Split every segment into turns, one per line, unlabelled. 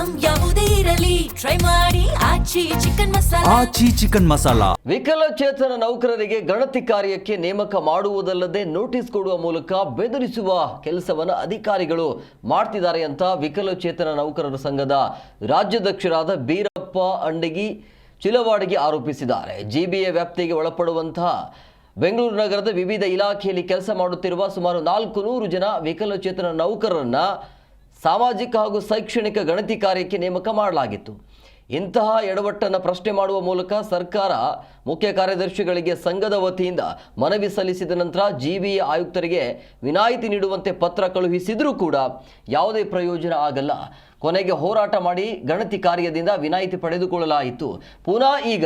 Item ಯಾವುದೇ ಇರಲಿ try ಮಾಡಿ ಆಚಿ ಚಿಕನ್ ಮಸಾಲಾ.
ವಿಕಲಚೇತನ ನೌಕರರಿಗೆ ಗಣತಿ ಕಾರ್ಯಕ್ಕೆ ನೇಮಕ ಮಾಡುವುದಲ್ಲದೆ ನೋಟಿಸ್ ಕೊಡುವ ಮೂಲಕ ಬೆದರಿಸುವ ಕೆಲಸವನ್ನು ಅಧಿಕಾರಿಗಳು ಮಾಡ್ತಿದ್ದಾರೆ ಅಂತ ವಿಕಲಚೇತನ ನೌಕರರ ಸಂಘದ ರಾಜ್ಯಾಧ್ಯಕ್ಷರಾದ ಬೀರಪ್ಪ ಅಂಡಗಿ ಚಿಲವಾಡಿಗೆ ಆರೋಪಿಸಿದ್ದಾರೆ. ಜಿಬಿಎ ವ್ಯಾಪ್ತಿಗೆ ಒಳಪಡುವಂತಹ ಬೆಂಗಳೂರು ನಗರದ ವಿವಿಧ ಇಲಾಖೆಯಲ್ಲಿ ಕೆಲಸ ಮಾಡುತ್ತಿರುವ ಸುಮಾರು 400 ಜನ ವಿಕಲಚೇತನ ನೌಕರರನ್ನ ಸಾಮಾಜಿಕ ಹಾಗೂ ಶೈಕ್ಷಣಿಕ ಗಣತಿ ಕಾರ್ಯಕ್ಕೆ ನೇಮಕ ಮಾಡಲಾಗಿತ್ತು. ಇಂತಹ ಎಡವಟ್ಟನ್ನು ಪ್ರಶ್ನೆ ಮಾಡುವ ಮೂಲಕ ಸರ್ಕಾರ ಮುಖ್ಯ ಕಾರ್ಯದರ್ಶಿಗಳಿಗೆ ಸಂಘದ ವತಿಯಿಂದ ಮನವಿ ಸಲ್ಲಿಸಿದ ನಂತರ ಜಿಬಿಎ ಆಯುಕ್ತರಿಗೆ ವಿನಾಯಿತಿ ನೀಡುವಂತೆ ಪತ್ರ ಕಳುಹಿಸಿದರೂ ಕೂಡ ಯಾವುದೇ ಪ್ರಯೋಜನ ಆಗಲ್ಲ. ಕೊನೆಗೆ ಹೋರಾಟ ಮಾಡಿ ಗಣತಿ ಕಾರ್ಯದಿಂದ ವಿನಾಯಿತಿ ಪಡೆದುಕೊಳ್ಳಲಾಯಿತು. ಪುನಃ ಈಗ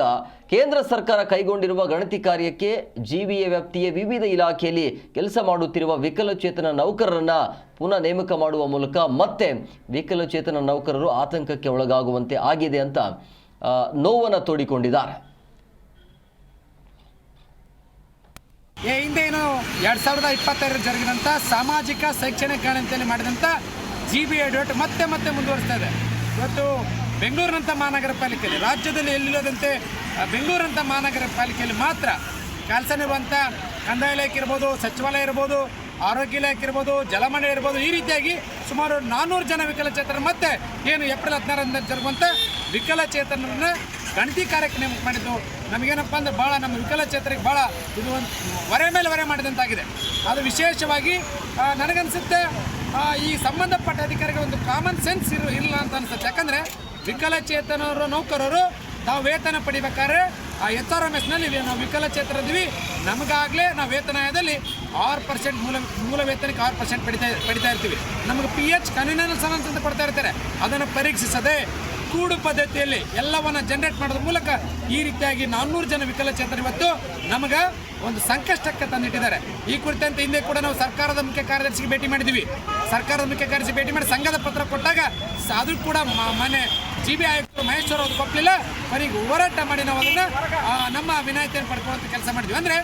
ಕೇಂದ್ರ ಸರ್ಕಾರ ಕೈಗೊಂಡಿರುವ ಗಣತಿ ಕಾರ್ಯಕ್ಕೆ ಜಿಬಿಎ ವ್ಯಾಪ್ತಿಯ ವಿವಿಧ ಇಲಾಖೆಯಲ್ಲಿ ಕೆಲಸ ಮಾಡುತ್ತಿರುವ ವಿಕಲಚೇತನ ನೌಕರರನ್ನ ಪುನಃ ನೇಮಕ ಮಾಡುವ ಮೂಲಕ ಮತ್ತೆ ವಿಕಲಚೇತನ ನೌಕರರು ಆತಂಕಕ್ಕೆ ಒಳಗಾಗುವಂತೆ ಆಗಿದೆ ಅಂತ ನೋವನ್ನು ತೋಡಿಕೊಂಡಿದ್ದಾರೆ.
ಹಿಂದೇನು 2025 ಜರುಗಿದಂಥ ಸಾಮಾಜಿಕ ಶೈಕ್ಷಣಿಕ ಗಣತಿಯಲ್ಲಿ ಮಾಡಿದಂಥ ಜಿಬಿಎ ಡೇಟ್ ಮತ್ತೆ ಮುಂದುವರಿಸ್ತಾ ಇದೆ. ಇವತ್ತು ಬೆಂಗಳೂರಿನಂಥ ಮಹಾನಗರ ಪಾಲಿಕೆಯಲ್ಲಿ ರಾಜ್ಯದಲ್ಲಿ ಎಲ್ಲಿಲ್ಲದಂತೆ ಬೆಂಗಳೂರಂಥ ಮಹಾನಗರ ಪಾಲಿಕೆಯಲ್ಲಿ ಮಾತ್ರ ಕೆಲಸ ನಿರ್ವಹಿಸುವಂಥ ಕಂದಾಯ ಇಲಾಖೆ ಇರ್ಬೋದು, ಸಚಿವಾಲಯ ಇರ್ಬೋದು, ಆರೋಗ್ಯ ಇಲಾಖೆ ಇರ್ಬೋದು, ಜಲಮಂಡಳಿ ಇರ್ಬೋದು, ಈ ರೀತಿಯಾಗಿ ಸುಮಾರು 400 ಜನ ವಿಕಲಚೇತನರು ಮತ್ತೆ ಏನು ಏಪ್ರಿಲ್ 16ರಂದು ಜರುಗುವಂಥ ವಿಕಲಚೇತನರನ್ನ ಗಣತಿ ಕಾರ್ಯಕ್ಕೆ ನೇಮಕ ಮಾಡಿದ್ದು ನಮಗೇನಪ್ಪ ಅಂದ್ರೆ ಭಾಳ ನಮ್ಮ ವಿಕಲಚೇತರಿಗೆ ಭಾಳ ಇದು ಒಂದು ಹೊರೆ ಮೇಲೆ ಹೊರೆ ಮಾಡಿದಂತಾಗಿದೆ. ಅದು ವಿಶೇಷವಾಗಿ ನನಗನ್ಸುತ್ತೆ ಈ ಸಂಬಂಧಪಟ್ಟ ಅಧಿಕಾರಿಗೆ ಒಂದು ಕಾಮನ್ ಸೆನ್ಸ್ ಇಲ್ಲ ಅಂತ ಅನಿಸುತ್ತೆ. ಯಾಕಂದರೆ ವಿಕಲಚೇತನರು ನೌಕರರು ನಾವು ವೇತನ ಪಡಿಬೇಕಾದ್ರೆ ಆ SRMSನಲ್ಲಿ ನಾವು ವಿಕಲಚೇತನರಿದ್ದೀವಿ, ನಮಗಾಗಲೇ ನಾವು ವೇತನ ಆಯದಲ್ಲಿ 6% ಮೂಲ ವೇತನಕ್ಕೆ 6% ಪಡಿತಾ ಇರ್ತೀವಿ. ನಮಗೆ PH ಕನ್ವೀನರ್ ಸನನ್ಸ್ ಅಂತ ಕೊಡ್ತಾ ಇರ್ತಾರೆ. ಅದನ್ನು ಪರೀಕ್ಷಿಸದೆ ಕೂಡು ಪದ್ಧತಿಯಲ್ಲಿ ಎಲ್ಲವನ್ನು ಜನರೇಟ್ ಮಾಡೋದ್ರ ಮೂಲಕ ಈ ರೀತಿಯಾಗಿ 400 ಜನ ವಿಕಲಚೇತನ ಇವತ್ತು ನಮಗೆ ಒಂದು ಸಂಕಷ್ಟಕ್ಕೆ ತಂದಿಟ್ಟಿದ್ದಾರೆ. ಈ ಕುರಿತಂತೆ ಹಿಂದೆ ಕೂಡ ನಾವು ಸರ್ಕಾರದ ಮುಖ್ಯ ಕಾರ್ಯದರ್ಶಿಗೆ ಭೇಟಿ ಮಾಡಿದ್ವಿ. ಸರ್ಕಾರದ ಮುಖ್ಯ ಕಾರ್ಯದರ್ಶಿ ಭೇಟಿ ಮಾಡಿ ಸಂಘದ ಪತ್ರ ಕೊಟ್ಟಾಗ ಅದು ಕೂಡ ಮನೆ ಜಿಬಿಎ ಆಯುಕ್ತರು ಮಹೇಶ್ವರ ಅದು ಕೊಪ್ಪಲಿಲ್ಲ. ಕೊನೆಗೆ ಹೋರಾಟ ಮಾಡಿ ನಾವು ಅದನ್ನು ನಮ್ಮ ವಿನಾಯಿತಿಯನ್ನು ಪಡ್ಕೊಳ್ಳುವಂಥ ಕೆಲಸ ಮಾಡಿದ್ವಿ. ಅಂದರೆ